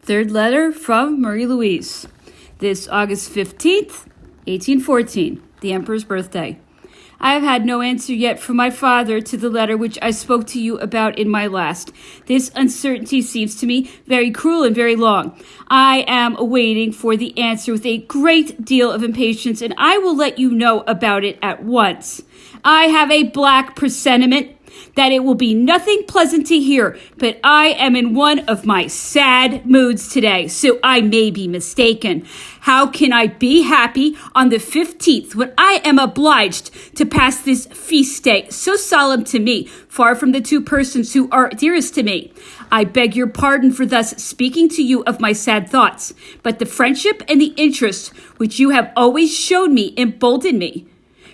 Third letter from Marie Louise. This August 15th, 1814, the Emperor's birthday. I have had no answer yet from my father to the letter which I spoke to you about in my last. This uncertainty seems to me very cruel and very long. I am awaiting for the answer with a great deal of impatience, and I will let you know about it at once. I have a black presentiment that it will be nothing pleasant to hear, but I am in one of my sad moods today, so I may be mistaken. How can I be happy on the 15th when I am obliged to pass this feast day so solemn to me, far from the two persons who are dearest to me? I beg your pardon for thus speaking to you of my sad thoughts, but the friendship and the interest which you have always shown me embolden me.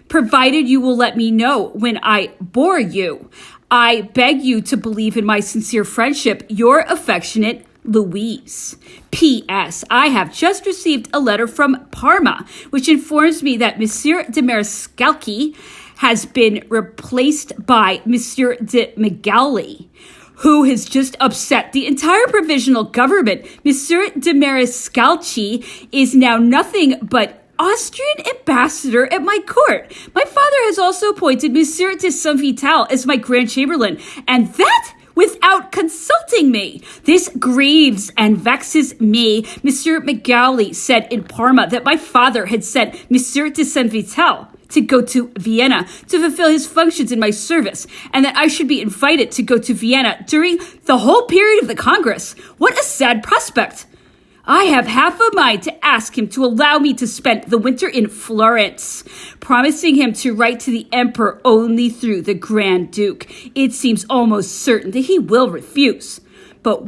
Provided you will let me know when I bore you, I beg you to believe in my sincere friendship. Your affectionate Louise. P.S. I have just received a letter from Parma, which informs me that Monsieur de Mariscalchi has been replaced by Monsieur de Meneval, who has just upset the entire provisional government. Monsieur de Mariscalchi is now nothing but Austrian ambassador at my court. My father has also appointed Monsieur de Saint-Vital as my Grand Chamberlain, and that without consulting me. This grieves and vexes me. Monsieur Meneval said in Parma that my father had sent Monsieur de Saint-Vital to go to Vienna to fulfill his functions in my service, and that I should be invited to go to Vienna during the whole period of the Congress. What a sad prospect! I have half a mind to ask him to allow me to spend the winter in Florence, promising him to write to the Emperor only through the Grand Duke. It seems almost certain that he will refuse. But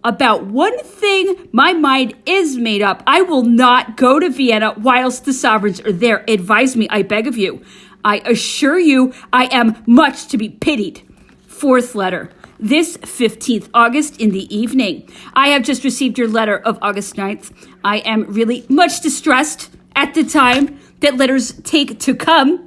about one thing, my mind is made up. I will not go to Vienna whilst the sovereigns are there. Advise me, I beg of you. I assure you, I am much to be pitied. Fourth letter. This 15th August in the evening. I have just received your letter of August 9th. I am really much distressed at the time that letters take to come.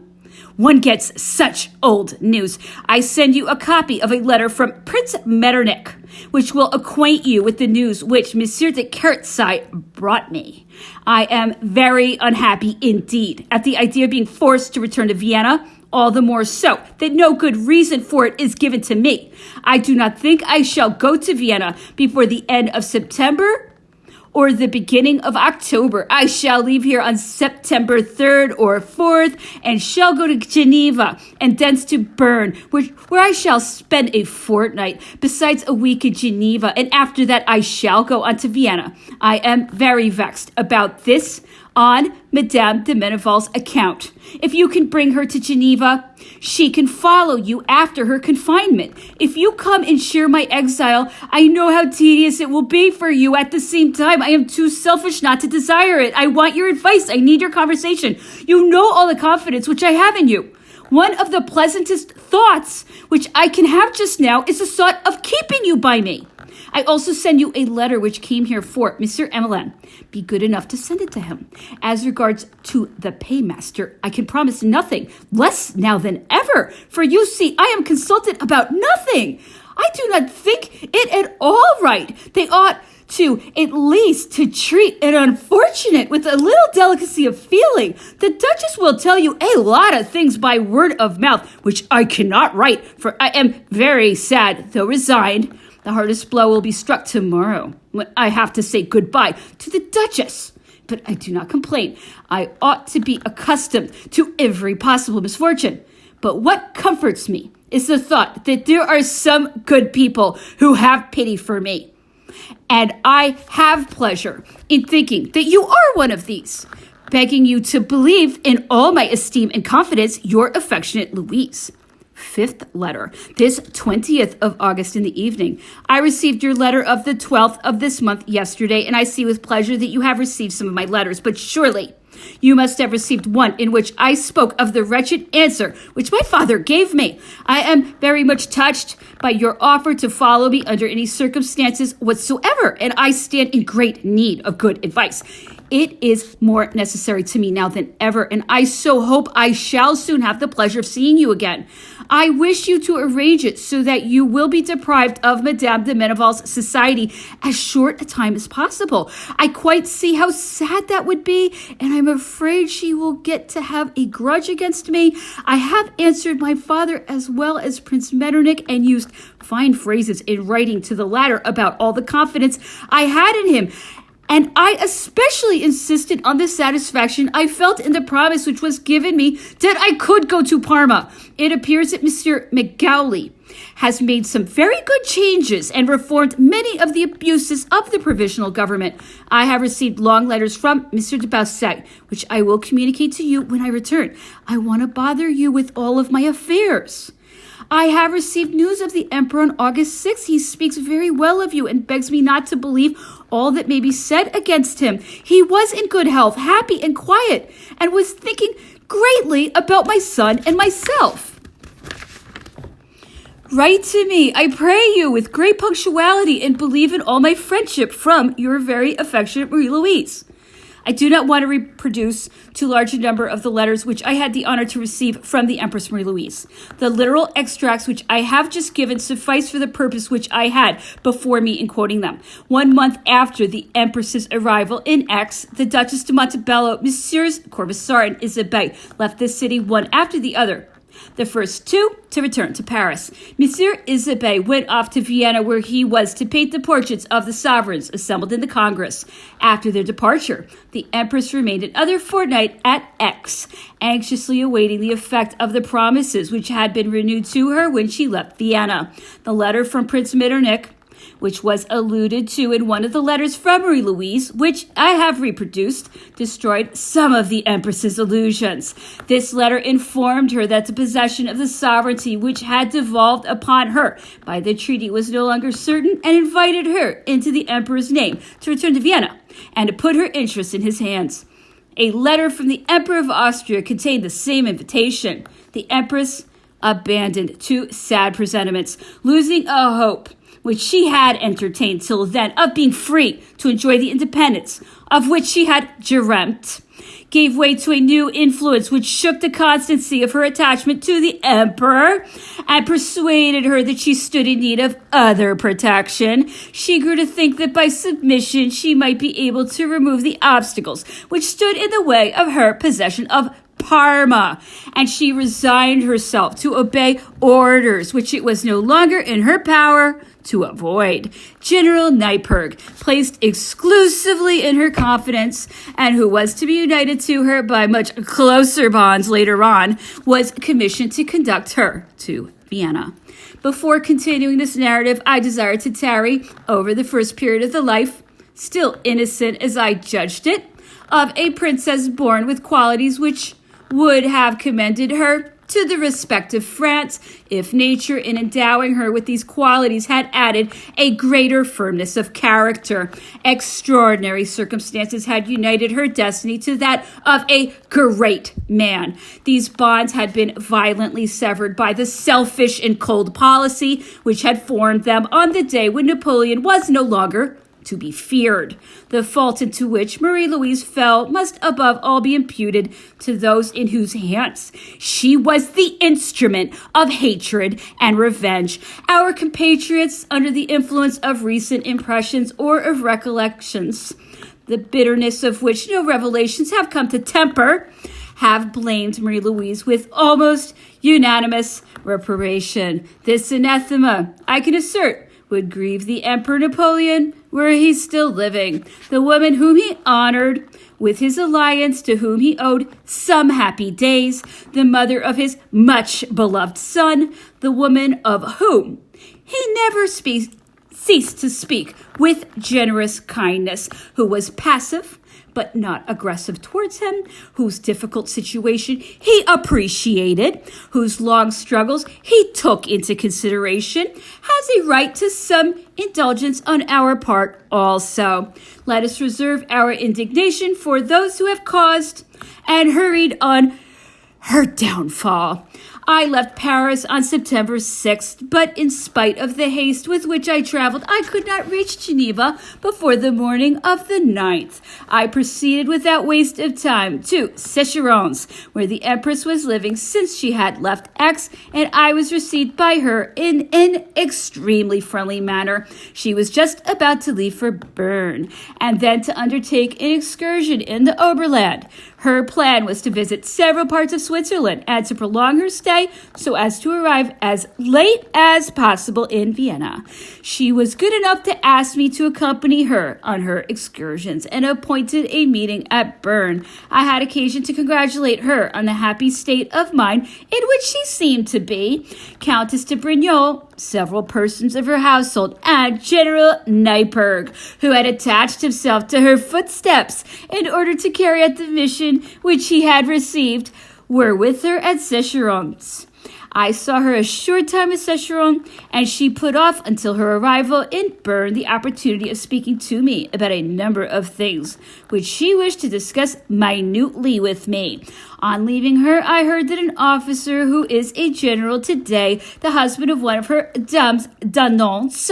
One gets such old news. I send you a copy of a letter from Prince Metternich, which will acquaint you with the news which Monsieur de Kertzai brought me. I am very unhappy indeed at the idea of being forced to return to Vienna, all the more so that no good reason for it is given to me. I do not think I shall go to Vienna before the end of September or the beginning of October. I shall leave here on September 3rd or 4th and shall go to Geneva and thence to Bern, where I shall spend a fortnight, besides a week in Geneva, and after that I shall go on to Vienna. I am very vexed about this on Madame de Meneval's account. If you can bring her to Geneva, she can follow you after her confinement. If you come and share my exile, I know how tedious it will be for you. At the same time, I am too selfish not to desire it. I want your advice. I need your conversation. You know all the confidence which I have in you. One of the pleasantest thoughts which I can have just now is the thought of keeping you by me. I also send you a letter which came here for Monsieur Emmeline. Be good enough to send it to him. As regards to the paymaster, I can promise nothing, less now than ever. For you see, I am consulted about nothing. I do not think it at all right. They ought to, at least, to treat an unfortunate with a little delicacy of feeling. The Duchess will tell you a lot of things by word of mouth, which I cannot write, for I am very sad, though resigned. The hardest blow will be struck tomorrow when I have to say goodbye to the Duchess. But I do not complain. I ought to be accustomed to every possible misfortune. But what comforts me is the thought that there are some good people who have pity for me. And I have pleasure in thinking that you are one of these, begging you to believe in all my esteem and confidence, your affectionate Louise. Fifth letter. This 20th of August in the evening. I received your letter of the 12th of this month yesterday, and I see with pleasure that you have received some of my letters, but surely you must have received one in which I spoke of the wretched answer which my father gave me. I am very much touched by your offer to follow me under any circumstances whatsoever, and I stand in great need of good advice. It is more necessary to me now than ever, and I so hope I shall soon have the pleasure of seeing you again. I wish you to arrange it so that you will be deprived of Madame de Meneval's society as short a time as possible. I quite see how sad that would be, and I'm afraid she will get to have a grudge against me. I have answered my father as well as Prince Metternich and used fine phrases in writing to the latter about all the confidence I had in him. And I especially insisted on the satisfaction I felt in the promise which was given me that I could go to Parma. It appears that Monsieur Macaulay has made some very good changes and reformed many of the abuses of the provisional government. I have received long letters from Monsieur de Bausset, which I will communicate to you when I return. I want to bother you with all of my affairs. I have received news of the Emperor on August 6th. He speaks very well of you and begs me not to believe all that may be said against him. He was in good health, happy and quiet, and was thinking greatly about my son and myself. Write to me, I pray you, with great punctuality, and believe in all my friendship from your very affectionate Marie-Louise. I do not want to reproduce too large a number of the letters which I had the honor to receive from the Empress Marie-Louise. The literal extracts which I have just given suffice for the purpose which I had before me in quoting them. 1 month after the Empress's arrival in Aix, the Duchess de Montebello, Messieurs Corvisart and Isabey left this city one after the other. The first two to return to Paris. Monsieur Isabey went off to Vienna, where he was to paint the portraits of the sovereigns assembled in the Congress. After their departure, the Empress remained another fortnight at Aix, anxiously awaiting the effect of the promises which had been renewed to her when she left Vienna. The letter from Prince Metternich, which was alluded to in one of the letters from Marie-Louise, which I have reproduced, destroyed some of the Empress's illusions. This letter informed her that the possession of the sovereignty which had devolved upon her by the treaty was no longer certain, and invited her into the Emperor's name to return to Vienna and to put her interests in his hands. A letter from the Emperor of Austria contained the same invitation. The Empress abandoned two sad presentiments, losing a hope which she had entertained till then of being free to enjoy the independence of which she had dreamt, gave way to a new influence which shook the constancy of her attachment to the Emperor and persuaded her that she stood in need of other protection. She grew to think that by submission she might be able to remove the obstacles which stood in the way of her possession of Parma, and she resigned herself to obey orders which it was no longer in her power to avoid. General Neipperg, placed exclusively in her confidence and who was to be united to her by much closer bonds later on, was commissioned to conduct her to Vienna. Before continuing this narrative, I desire to tarry over the first period of the life, still innocent as I judged it, of a princess born with qualities which would have commended her to the respect of France, if nature, in endowing her with these qualities, had added a greater firmness of character. Extraordinary circumstances had united her destiny to that of a great man. These bonds had been violently severed by the selfish and cold policy which had formed them on the day when Napoleon was no longer to be feared. The fault into which Marie-Louise fell must above all be imputed to those in whose hands she was the instrument of hatred and revenge. Our compatriots, under the influence of recent impressions or of recollections, the bitterness of which no revelations have come to temper, have blamed Marie-Louise with almost unanimous reprobation. This anathema, I can assert, would grieve the Emperor Napoleon were he still living. The woman whom he honored with his alliance, to whom he owed some happy days, the mother of his much beloved son, the woman of whom he never ceased to speak with generous kindness, who was passive but not aggressive towards him, whose difficult situation he appreciated, whose long struggles he took into consideration, has a right to some indulgence on our part also. Let us reserve our indignation for those who have caused and hurried on her downfall. I left Paris on September 6th, but in spite of the haste with which I traveled, I could not reach Geneva before the morning of the 9th. I proceeded without waste of time to Secheron's, where the Empress was living since she had left Aix, and I was received by her in an extremely friendly manner. She was just about to leave for Bern, and then to undertake an excursion in the Oberland. Her plan was to visit several parts of Switzerland and to prolong her stay so as to arrive as late as possible in Vienna. She was good enough to ask me to accompany her on her excursions and appointed a meeting at Bern. I had occasion to congratulate her on the happy state of mind in which she seemed to be. Countess de Brignol, several persons of her household, and General Neipperg, who had attached himself to her footsteps in order to carry out the mission which he had received, were with her at Secheron's. I saw her a short time at Secheron, and she put off until her arrival in Bern the opportunity of speaking to me about a number of things which she wished to discuss minutely with me. On leaving her, I heard that an officer who is a general today, the husband of one of her dames d'annonce,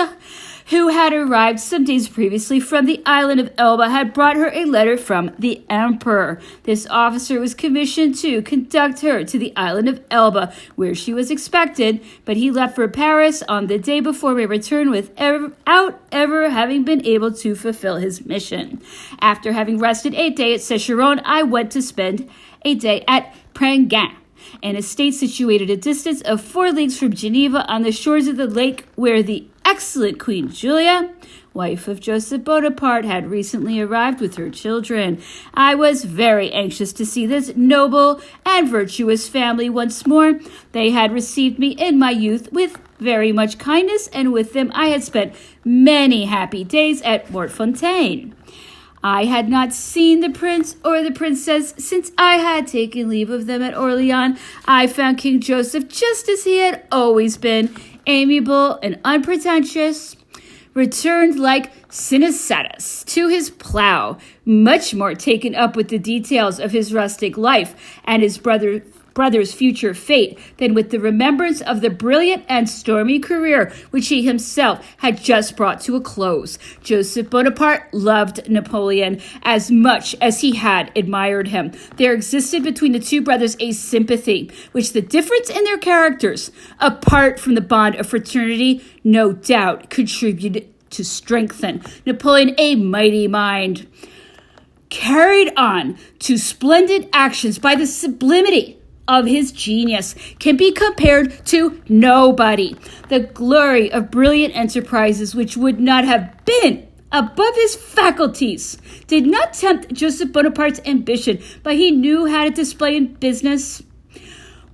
who had arrived some days previously from the island of Elba, had brought her a letter from the Emperor. This officer was commissioned to conduct her to the island of Elba, where she was expected, but he left for Paris on the day before my return without ever having been able to fulfill his mission. After having rested a day at Secheron, I went to spend a day at Prengain, an estate situated a distance of 4 leagues from Geneva on the shores of the lake, where the excellent Queen Julia, wife of Joseph Bonaparte, had recently arrived with her children. I was very anxious to see this noble and virtuous family once more. They had received me in my youth with very much kindness, and with them I had spent many happy days at Mortefontaine. I had not seen the prince or the princess since I had taken leave of them at Orleans. I found King Joseph just as he had always been, amiable and unpretentious, returned like Cincinnatus to his plow, much more taken up with the details of his rustic life and his brother's future fate than with the remembrance of the brilliant and stormy career which he himself had just brought to a close. Joseph Bonaparte loved Napoleon as much as he had admired him. There existed between the two brothers a sympathy which the difference in their characters, apart from the bond of fraternity, no doubt contributed to strengthen. Napoleon, a mighty mind, carried on to splendid actions by the sublimity of his genius, can be compared to nobody. The glory of brilliant enterprises which would not have been above his faculties did not tempt Joseph Bonaparte's ambition, but he knew how to display in business,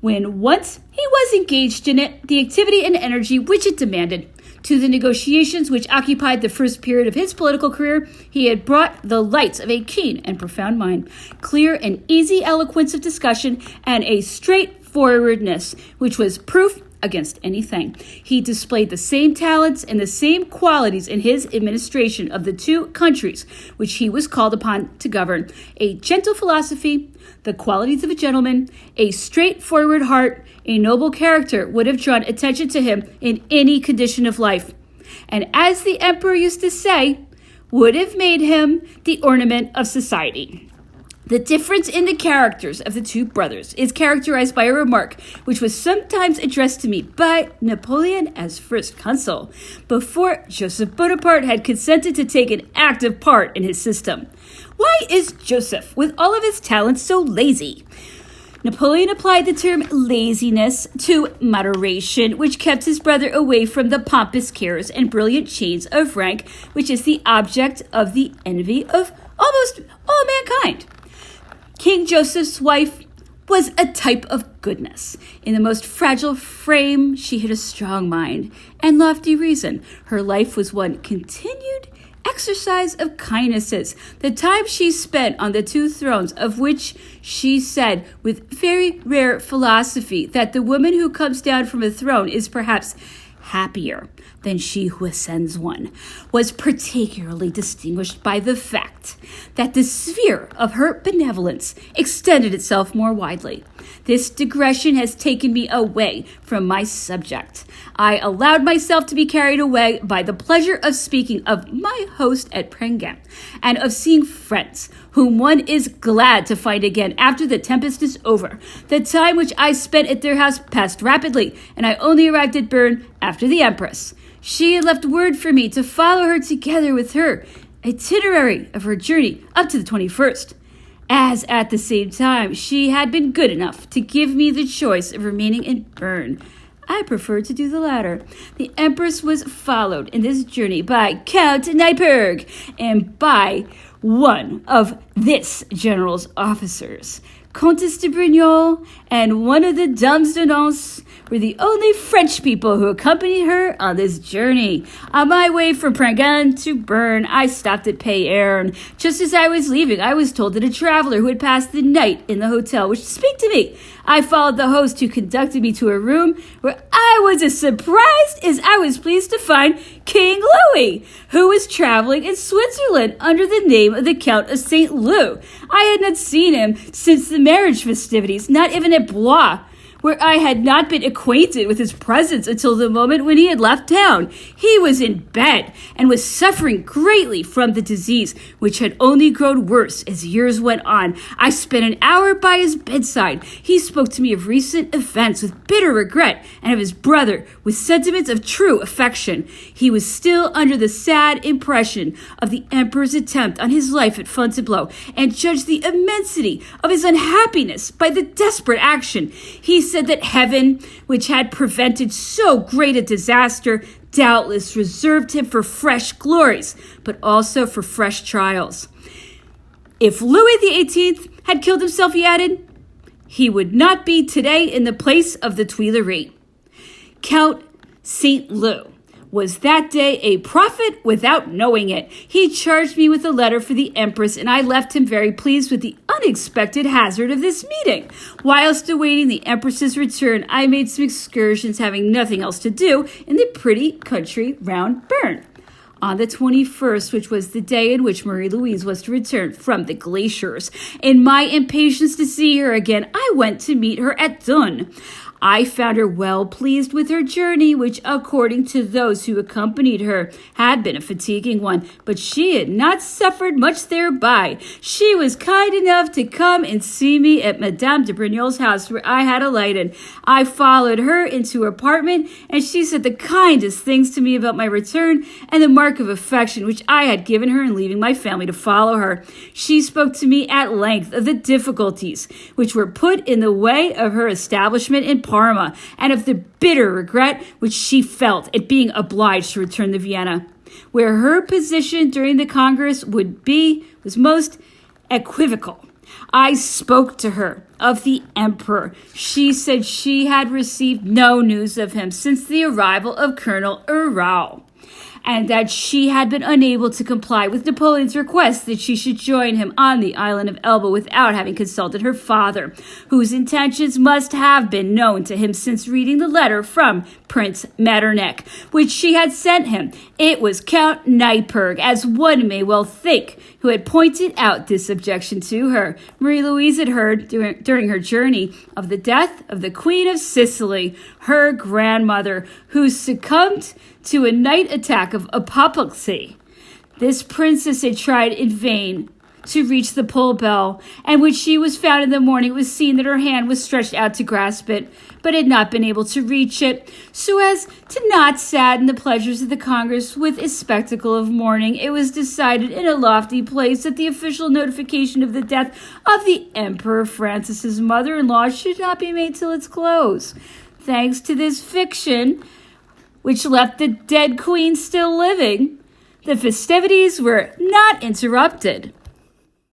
when once he was engaged in it, the activity and energy which it demanded. To the negotiations which occupied the first period of his political career, he had brought the lights of a keen and profound mind, clear and easy eloquence of discussion, and a straightforwardness which was proof against anything. He displayed the same talents and the same qualities in his administration of the 2 countries which he was called upon to govern: a gentle philosophy, the qualities of a gentleman, a straightforward heart, a noble character would have drawn attention to him in any condition of life, and, as the emperor used to say, would have made him the ornament of society. The difference in the characters of the 2 brothers is characterized by a remark which was sometimes addressed to me by Napoleon as first consul, before Joseph Bonaparte had consented to take an active part in his system. Why is Joseph, with all of his talents, so lazy? Napoleon applied the term laziness to moderation, which kept his brother away from the pompous cares and brilliant chains of rank, which is the object of the envy of almost all mankind. King Joseph's wife was a type of goodness. In the most fragile frame, she had a strong mind and lofty reason. Her life was one continued exercise of kindnesses. The time she spent on the 2 thrones, of which she said with very rare philosophy that the woman who comes down from a throne is perhaps happier than she who ascends one, was particularly distinguished by the fact that the sphere of her benevolence extended itself more widely. This digression has taken me away from my subject. I allowed myself to be carried away by the pleasure of speaking of my host at Prengan and of seeing friends whom one is glad to find again after the tempest is over. The time which I spent at their house passed rapidly, and I only arrived at Bern after the Empress. She had left word for me to follow her together with her itinerary of her journey up to the 21st. As at the same time, she had been good enough to give me the choice of remaining in Bern. I preferred to do the latter. The Empress was followed in this journey by Count Nyberg and by one of this general's officers. Comtesse de Brignoles and one of the dames de Nance were the only French people who accompanied her on this journey. On my way from Prengan to Bern, I stopped at Payerne. Just as I was leaving, I was told that a traveler who had passed the night in the hotel wished to speak to me. I followed the host, who conducted me to a room where I was as surprised as I was pleased to find King Louis, who was traveling in Switzerland under the name of the Count of St. Louis. I had not seen him since the marriage festivities, not even at Blois, where I had not been acquainted with his presence until the moment when he had left town. He was in bed and was suffering greatly from the disease, which had only grown worse as years went on. I spent an hour by his bedside. He spoke to me of recent events with bitter regret and of his brother with sentiments of true affection. He was still under the sad impression of the Emperor's attempt on his life at Fontainebleau and judged the immensity of his unhappiness by the desperate action. He said that heaven, which had prevented so great a disaster, doubtless reserved him for fresh glories, but also for fresh trials. If Louis XVIII had killed himself, he added, he would not be today in the place of the Tuileries. Count St. Louis was that day a prophet without knowing it. He charged me with a letter for the Empress, and I left him very pleased with the unexpected hazard of this meeting. Whilst awaiting the Empress's return, I made some excursions, having nothing else to do, in the pretty country round Bern. On the 21st, which was the day in which Marie-Louise was to return from the glaciers, in my impatience to see her again, I went to meet her at Thun. I found her well pleased with her journey, which, according to those who accompanied her, had been a fatiguing one, but she had not suffered much thereby. She was kind enough to come and see me at Madame de Brignoles' house, where I had alighted. I followed her into her apartment, and she said the kindest things to me about my return and the mark of affection which I had given her in leaving my family to follow her. She spoke to me at length of the difficulties which were put in the way of her establishment in Parma, and of the bitter regret which she felt at being obliged to return to Vienna, where her position during the Congress was most equivocal. I spoke to her of the Emperor. She said she had received no news of him since the arrival of Colonel Herau, and that she had been unable to comply with Napoleon's request that she should join him on the island of Elba without having consulted her father, whose intentions must have been known to him since reading the letter from Prince Metternich, which she had sent him. It was Count Nyberg, as one may well think, who had pointed out this objection to her. Marie-Louise had heard during her journey of the death of the Queen of Sicily, her grandmother, who succumbed to a night attack of apoplexy. This princess had tried in vain to reach the pull bell, and when she was found in the morning, it was seen that her hand was stretched out to grasp it, but had not been able to reach it. So as to not sadden the pleasures of the Congress with a spectacle of mourning, it was decided in a lofty place that the official notification of the death of the Emperor Francis's mother-in-law should not be made till its close. Thanks to this fiction, which left the dead queen still living, the festivities were not interrupted.